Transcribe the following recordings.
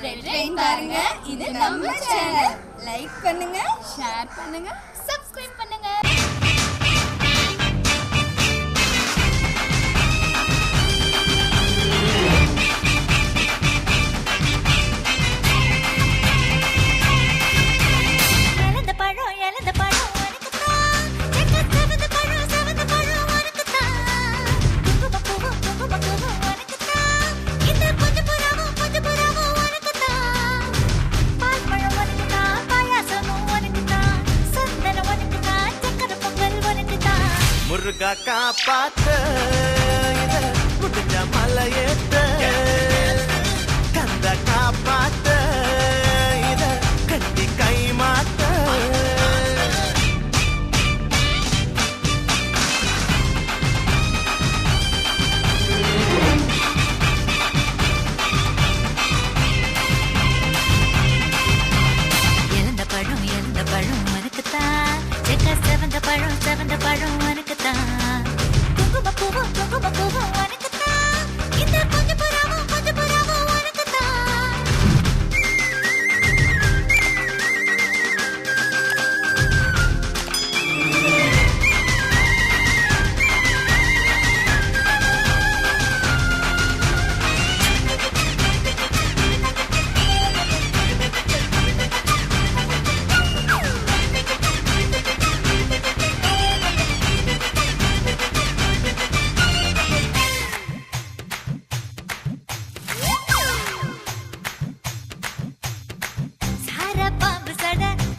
Red rain பாருங்க. இது நம்ம சேனல். லைக் பண்ணுங்க, ஷேர் பண்ணுங்க, சப்ஸ்கிரைப் பண்ணுங்க. முருகா காப்பாத்த இத முடிஞ்ச மலையேத்த கந்த காப்பாத்த இத கட்டி கை மாத்த இழந்த பழம் உனக்குத்தான் செவந்த பழம் உனக்குத்தான் குங்கும பூவும் உனக்குத்தான் இந்த கொஞ்சம் புறாவும் உனக்குத்தான்.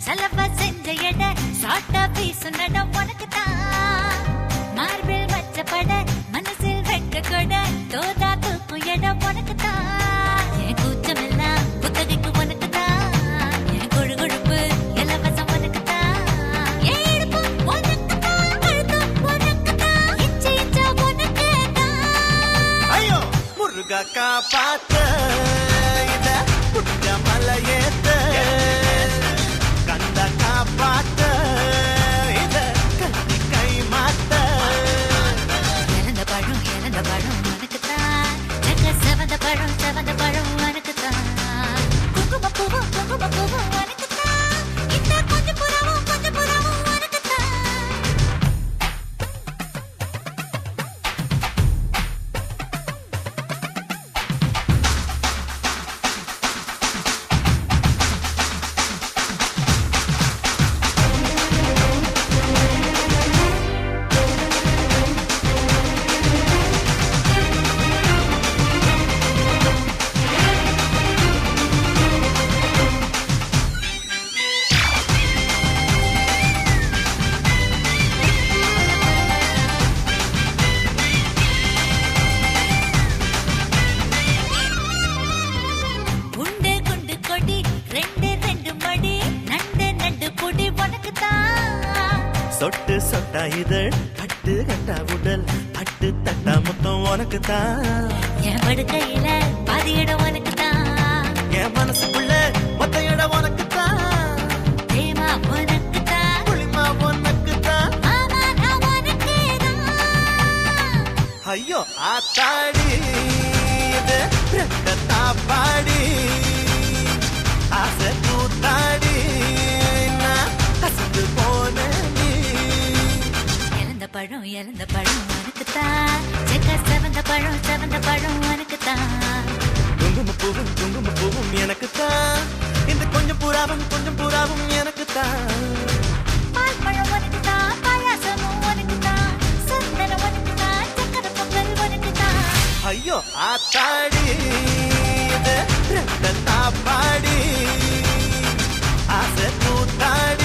சலவா செஞ்ச எட சாட்டா வீசுனட உனக்குத்தான் மார்பில் வச்ச பட மனசில் வெட்ட கொட தோதா தூக்கும் எட உனக்குத்தான் என் கூச்சமெல்லாம் புத்தகைக்கு உனக்குத்தான் என் கொழுகொழுப்பு இலவசம் உனக்குத்தான் என் இடுப்பு உனக்குத்தான் கழுத்தும் உனக்குத்தான் இச்சா உனக்குத்தான். ஐயோ முருகா காப்பாத்த இத முடிஞ்ச மலையேத்த கந்த காப்பாத்த இத கட்டி கை மாத்த இழந்த பழம் உனக்குத்தான் செவந்த பழம் உனக்குத்தான் குங்கும பூவும் உனக்குத்தான் இந்த கொஞ்சம் புறாவும் உனக்குத்தான். சொட்டு சொட்டா இதழ் கட்டு கட்டா உடல் பட்டு தட்டா மொத்தம் உனக்குத்தான் என் படுக்கையில பாதி இடம் உனக்குத்தான் என் மனசுக்குள்ள மொத்த இடம் உனக்குத்தான் பிரேமா உனக்குத்தான் புளிமா உனக்குத்தான் ஆமா நான் உனக்குதான். ஐயோ ஆத்தாடி இது ரெட்ட தாப்பாடி ஆசை கூத்தாடி நான் அசந்து போனேன் இழந்த பழம் உனக்குத்தான் செவந்த பழம் உனக்குத்தான் குங்கும பூவும் எனக்குத்தான் இந்த கொஞ்சம் புறாவும் எனக்குத்தான் பால் பழம் உனக்குத்தான் பாயாசமும் உனக்குத்தான் சந்தனம் உனக்குத்தான் சக்கரை பொங்கல் உனக்குத்தான். ஐயோ ஆத்தாடி இது ரெட்ட தாப்பாடி ஆசை கூத்தாடி